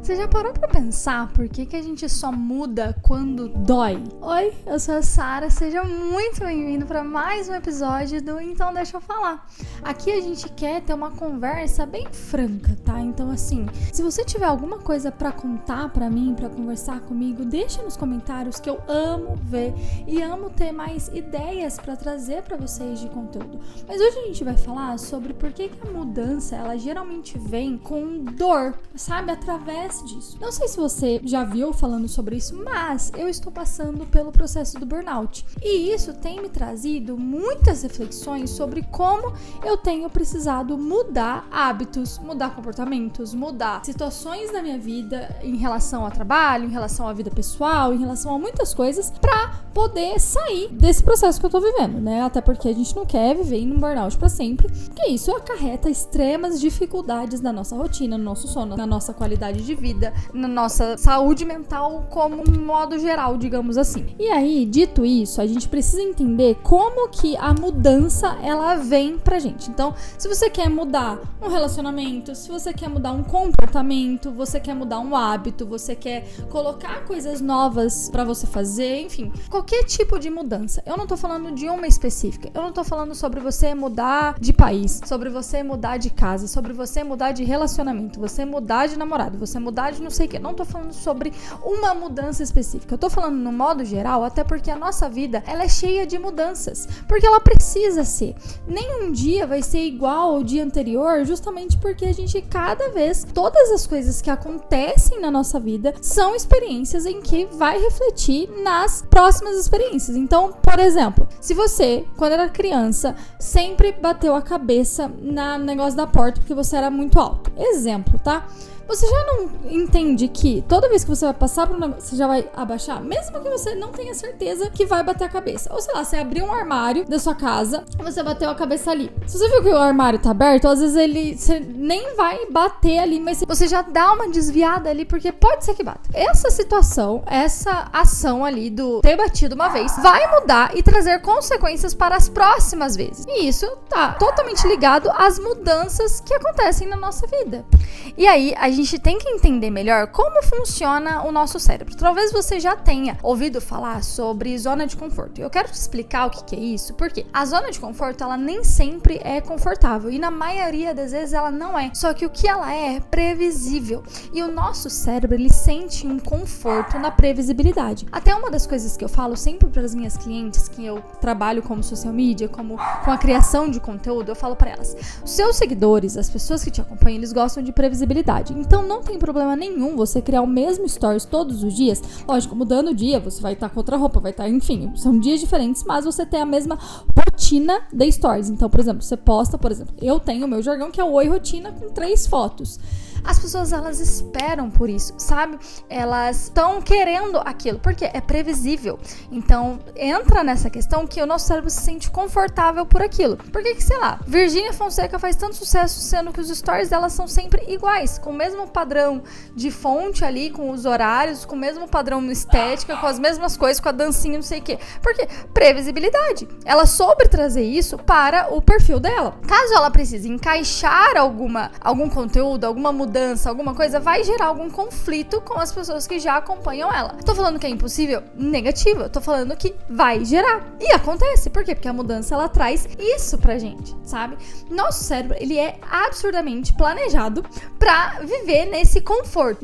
Você já parou pra pensar por que a gente só muda quando dói? Oi, eu sou a Sara, seja muito bem-vindo para mais um episódio do Então Deixa Eu Falar. Aqui a gente quer ter uma conversa bem franca, tá? Então assim, se você tiver alguma coisa pra contar pra mim, pra conversar comigo, deixa nos comentários que eu amo ver e amo ter mais ideias pra trazer pra vocês de conteúdo. Mas hoje a gente vai falar sobre por que a mudança, ela geralmente vem com dor, sabe? Através disso. Não sei se você já viu falando sobre isso, mas eu estou passando pelo processo do burnout. E isso tem me trazido muitas reflexões sobre como eu tenho precisado mudar hábitos, mudar comportamentos, mudar situações da minha vida em relação ao trabalho, em relação à vida pessoal, em relação a muitas coisas, pra poder sair desse processo que eu tô vivendo, né? Até porque a gente não quer viver em um burnout pra sempre, porque isso acarreta extremas dificuldades na nossa rotina, no nosso sono, na nossa qualidade de vida, na nossa saúde mental como um modo geral, digamos assim. E aí, dito isso, a gente precisa entender como que a mudança, ela vem pra gente. Então, se você quer mudar um relacionamento, se você quer mudar um comportamento, você quer mudar um hábito, você quer colocar coisas novas pra você fazer, enfim, qualquer tipo de mudança. Eu não tô falando de uma específica, eu não tô falando sobre você mudar de país, sobre você mudar de casa, sobre você mudar de relacionamento, você mudar de namorado, você mudar de não sei o que. Não tô falando sobre uma mudança específica. Eu tô falando no modo geral, até porque a nossa vida, ela é cheia de mudanças. Porque ela precisa ser. Nem um dia vai ser igual ao dia anterior, justamente porque a gente, cada vez, todas as coisas que acontecem na nossa vida são experiências em que vai refletir nas próximas experiências. Então, por exemplo, se você, quando era criança, sempre bateu a cabeça no negócio da porta porque você era muito alto. Exemplo, tá? Você já não entende que toda vez que você vai passar por um negócio, você já vai abaixar? Mesmo que você não tenha certeza que vai bater a cabeça. Ou sei lá, você abriu um armário da sua casa e você bateu a cabeça ali. Se você viu que o armário tá aberto, às vezes você nem vai bater ali, mas você já dá uma desviada ali, porque pode ser que bata. Essa situação, essa ação ali do ter batido uma vez, vai mudar e trazer consequências para as próximas vezes. E isso tá totalmente ligado às mudanças que acontecem na nossa vida. E aí, a gente tem que entender melhor como funciona o nosso cérebro. Talvez você já tenha ouvido falar sobre zona de conforto. Eu quero te explicar o que é isso, porque a zona de conforto, ela nem sempre é confortável e na maioria das vezes ela não é. Só que o que ela é previsível. E o nosso cérebro, ele sente um conforto na previsibilidade. Até uma das coisas que eu falo sempre para as minhas clientes, que eu trabalho como social media, como com a criação de conteúdo, eu falo para elas: os seus seguidores, as pessoas que te acompanham, eles gostam de previsibilidade. Então não tem problema nenhum você criar o mesmo stories todos os dias. Lógico, mudando o dia, você vai estar com outra roupa, vai estar, enfim, são dias diferentes, mas você tem a mesma rotina de stories. Então, por exemplo, você posta, eu tenho o meu jargão que é o Oi Rotina com 3 fotos. As pessoas, elas esperam por isso, sabe? Elas estão querendo aquilo, porque é previsível. Então, entra nessa questão que o nosso cérebro se sente confortável por aquilo. Por que, sei lá, Virgínia Fonseca faz tanto sucesso, sendo que os stories delas são sempre iguais, com o mesmo padrão de fonte ali, com os horários, com o mesmo padrão estética, com as mesmas coisas, com a dancinha, não sei o quê. Por quê? Previsibilidade. Ela soube trazer isso para o perfil dela. Caso ela precise encaixar algum conteúdo, alguma mudança, alguma coisa, vai gerar algum conflito com as pessoas que já acompanham ela. Tô falando que é impossível? Negativo. Eu tô falando que vai gerar. E acontece. Por quê? Porque a mudança, ela traz isso pra gente, sabe? Nosso cérebro, ele é absurdamente planejado pra viver nesse conforto,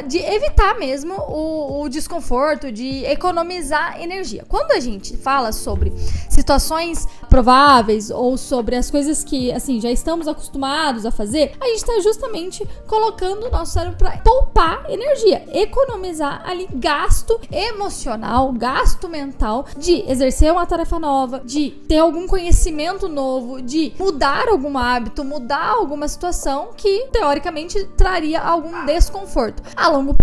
de evitar mesmo o desconforto, de economizar energia. Quando a gente fala sobre situações prováveis ou sobre as coisas que, assim, já estamos acostumados a fazer, a gente tá justamente colocando o nosso cérebro para poupar energia, economizar ali gasto emocional, gasto mental de exercer uma tarefa nova, de ter algum conhecimento novo, de mudar algum hábito, mudar alguma situação que teoricamente traria algum desconforto. A longo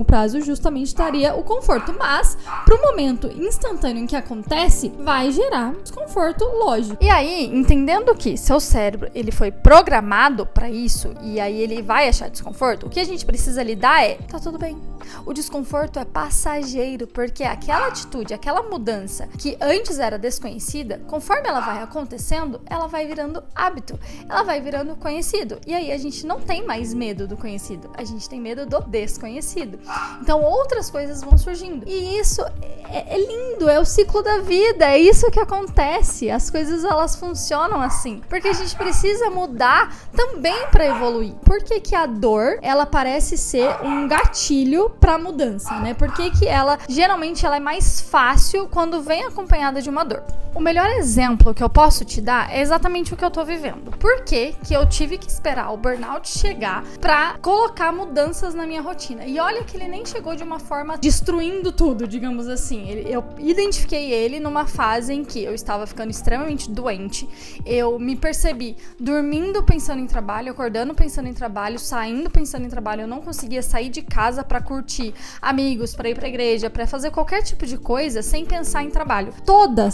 prazo justamente traria o conforto, mas pro momento instantâneo em que acontece, vai gerar desconforto, lógico. E aí, entendendo que seu cérebro, ele foi programado para isso, e aí ele vai achar desconforto, o que a gente precisa lidar tá tudo bem. O desconforto é passageiro, porque aquela atitude, aquela mudança que antes era desconhecida, conforme ela vai acontecendo, ela vai virando hábito, ela vai virando conhecido. E aí a gente não tem mais medo do conhecido, a gente tem medo do desconhecido. Então outras coisas vão surgindo. E isso é lindo, é o ciclo da vida, é isso que acontece. As coisas, elas funcionam assim, porque a gente precisa mudar também para evoluir. Por que a dor, ela parece ser um gatilho para mudança, né? Por que ela, geralmente, ela é mais fácil quando vem acompanhada de uma dor? O melhor exemplo que eu posso te dar é exatamente o que eu tô vivendo. Por que eu tive que esperar o burnout chegar pra colocar mudanças na minha rotina? E olha que ele nem chegou de uma forma destruindo tudo, digamos assim. Eu identifiquei ele numa fase em que eu estava ficando extremamente doente, eu me percebi dormindo pensando em trabalho, acordando pensando em trabalho, saindo pensando em trabalho, eu não conseguia sair de casa pra curtir amigos, pra ir pra igreja, pra fazer qualquer tipo de coisa sem pensar em trabalho. Toda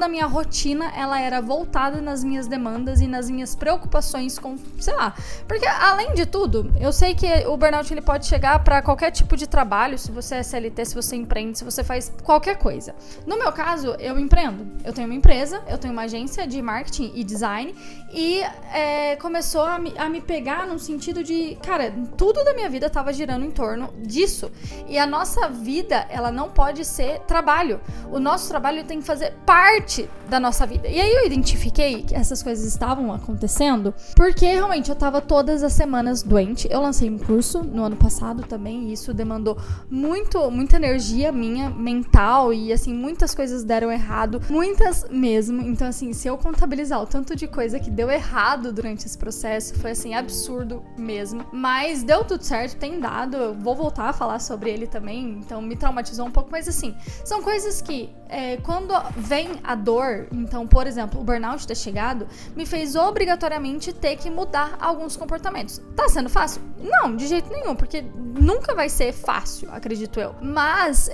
a minha rotina, ela era voltada nas minhas demandas e nas minhas preocupações com, sei lá, porque além de tudo, eu sei que o burnout ele pode chegar pra qualquer tipo de trabalho, se você é CLT, se você empreende, se você faz qualquer coisa. No meu caso, eu empreendo. Eu tenho uma empresa, eu tenho uma agência de marketing e design e começou a me pegar num sentido de, cara, tudo da minha vida tava girando em torno disso. E a nossa vida, ela não pode ser trabalho. O nosso trabalho tem que fazer parte da nossa vida. E aí eu identifiquei que essas coisas estavam acontecendo porque realmente eu tava todas as semanas doente. Eu lancei um curso no ano passado também e isso demandou muita energia minha, mental, e assim, muitas coisas deram errado, muitas mesmo. Então assim, se eu contabilizar o tanto de coisa que deu errado durante esse processo, foi assim, absurdo mesmo. Mas deu tudo certo, tem dado, eu vou voltar a falar sobre ele também, então me traumatizou um pouco, mas assim, são coisas que quando vem a dor, então, por exemplo, o burnout ter chegado, me fez obrigatoriamente ter que mudar alguns comportamentos. Tá sendo fácil? Não, de jeito nenhum, porque nunca vai ser fácil, acredito eu. Mas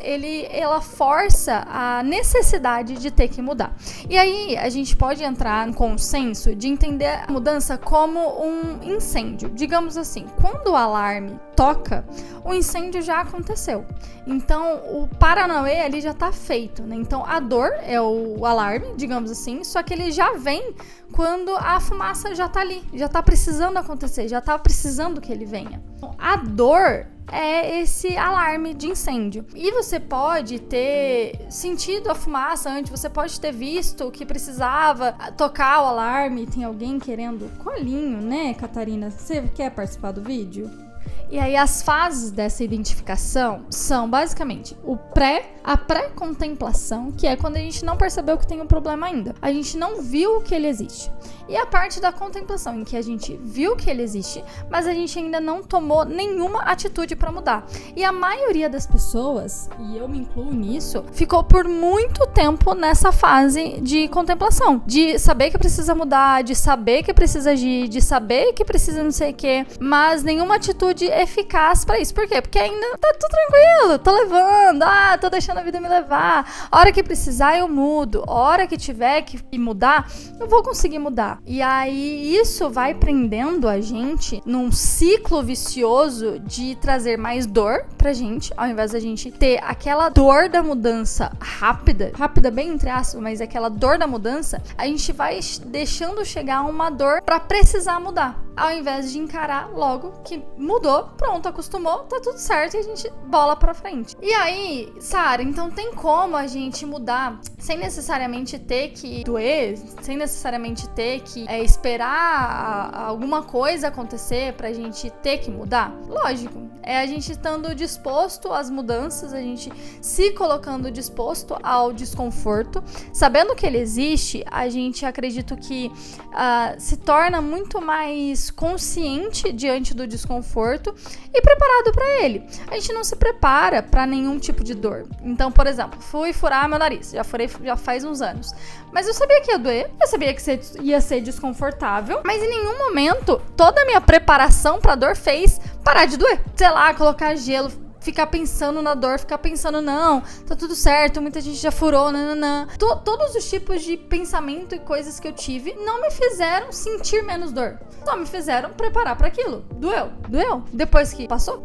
ela força a necessidade de ter que mudar. E aí a gente pode entrar no consenso de entender a mudança como um incêndio. Digamos assim, quando o alarme toca, o incêndio já aconteceu. Então, o Paranauê ali já tá feito, né? Então, a dor é o alarme, digamos assim, só que ele já vem quando a fumaça já tá ali, já tá precisando acontecer, já tá precisando que ele venha. Então, a dor é esse alarme de incêndio. E você pode ter sentido a fumaça antes, você pode ter visto que precisava tocar o alarme, tem alguém querendo colinho, né, Catarina? Você quer participar do vídeo? E aí as fases dessa identificação são basicamente a pré-contemplação, que é quando a gente não percebeu que tem um problema ainda. A gente não viu que ele existe. E a parte da contemplação, em que a gente viu que ele existe, mas a gente ainda não tomou nenhuma atitude para mudar. E a maioria das pessoas, e eu me incluo nisso, ficou por muito tempo nessa fase de contemplação. De saber que precisa mudar, de saber que precisa agir, de saber que precisa não sei o quê, mas nenhuma atitude eficaz pra isso. Por quê? Porque ainda tá tudo tranquilo, tô levando, tô deixando a vida me levar. A hora que precisar eu mudo, a hora que tiver que mudar, eu vou conseguir mudar. E aí isso vai prendendo a gente num ciclo vicioso de trazer mais dor pra gente, ao invés da gente ter aquela dor da mudança rápida bem entre aspas, mas aquela dor da mudança, a gente vai deixando chegar uma dor pra precisar mudar, ao invés de encarar logo que mudou, pronto, acostumou, tá tudo certo e a gente bola pra frente. E aí, Sara, então tem como a gente mudar sem necessariamente ter que doer, sem necessariamente ter que esperar alguma coisa acontecer pra gente ter que mudar? Lógico, é a gente estando disposto às mudanças, a gente se colocando disposto ao desconforto, sabendo que ele existe, a gente acredito que se torna muito mais consciente diante do desconforto e preparado pra ele. A gente não se prepara pra nenhum tipo de dor. Então, por exemplo, fui furar meu nariz, já faz uns anos, mas eu sabia que ia doer, eu sabia que ia ser desconfortável, mas em nenhum momento toda a minha preparação pra dor fez parar de doer. Sei lá, colocar gelo, ficar pensando na dor, ficar pensando, não, tá tudo certo, muita gente já furou, nananã. Todos os tipos de pensamento e coisas que eu tive não me fizeram sentir menos dor. Só me fizeram preparar pra aquilo. Doeu. Depois que passou.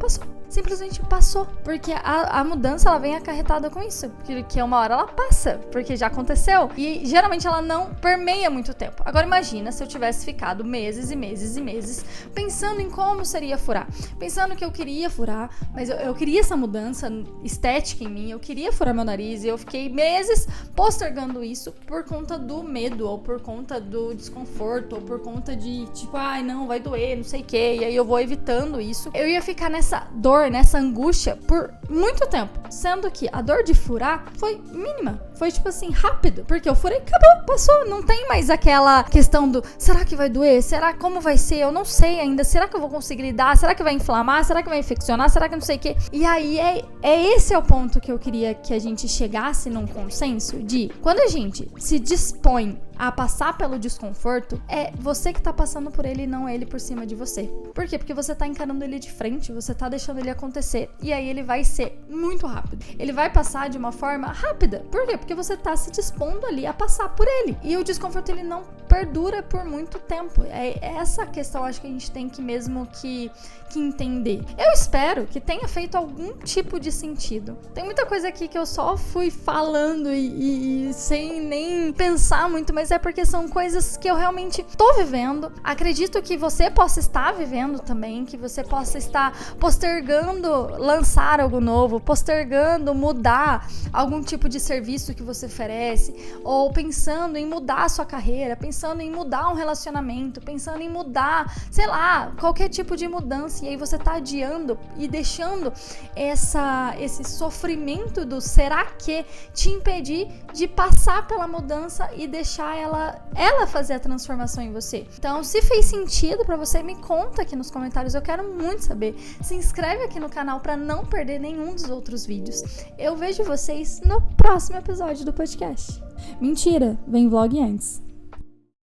Simplesmente passou. Porque a mudança, ela vem acarretada com isso. Que uma hora ela passa, porque já aconteceu. E geralmente ela não permeia muito tempo. Agora imagina se eu tivesse ficado meses e meses e meses pensando em como seria furar. Pensando que eu queria furar, mas eu queria essa mudança estética em mim. Eu queria furar meu nariz e eu fiquei meses postergando isso por conta do medo, ou por conta do desconforto, ou por conta de tipo, ai não, vai doer, não sei o que. E aí eu vou evitando isso. Eu ia ficar nessa dor, nessa angústia por muito tempo, sendo que a dor de furar foi mínima, foi tipo assim, rápido, porque eu furei, acabou, passou, não tem mais aquela questão do, será que vai doer, como vai ser, eu não sei ainda, será que eu vou conseguir lidar, será que vai inflamar, será que vai infeccionar, será que não sei o que, e aí esse é o ponto que eu queria que a gente chegasse num consenso de, quando a gente se dispõe a passar pelo desconforto, é você que tá passando por ele e não ele por cima de você. Por quê? Porque você tá encarando ele de frente, você tá deixando ele acontecer, e aí ele vai ser muito rápido. Ele vai passar de uma forma rápida. Por quê? Porque você tá se dispondo ali a passar por ele. E o desconforto, ele não perdura por muito tempo. É essa questão, acho que a gente tem que mesmo que entender. Eu espero que tenha feito algum tipo de sentido. Tem muita coisa aqui que eu só fui falando e sem nem pensar muito, mas é porque são coisas que eu realmente tô vivendo. Acredito que você possa estar vivendo também, que você possa estar postergando lançar algo novo, postergando mudar algum tipo de serviço que você oferece, ou pensando em mudar a sua carreira, pensando em mudar um relacionamento, pensando em mudar, sei lá, qualquer tipo de mudança, e aí você tá adiando e deixando esse sofrimento do será que te impedir de passar pela mudança e deixar ela fazer a transformação em você. Então, se fez sentido pra você, me conta aqui nos comentários, eu quero muito saber. Se inscreve aqui no canal pra não perder nenhum dos outros vídeos. Eu vejo vocês no próximo episódio do podcast. Mentira, vem vlog antes.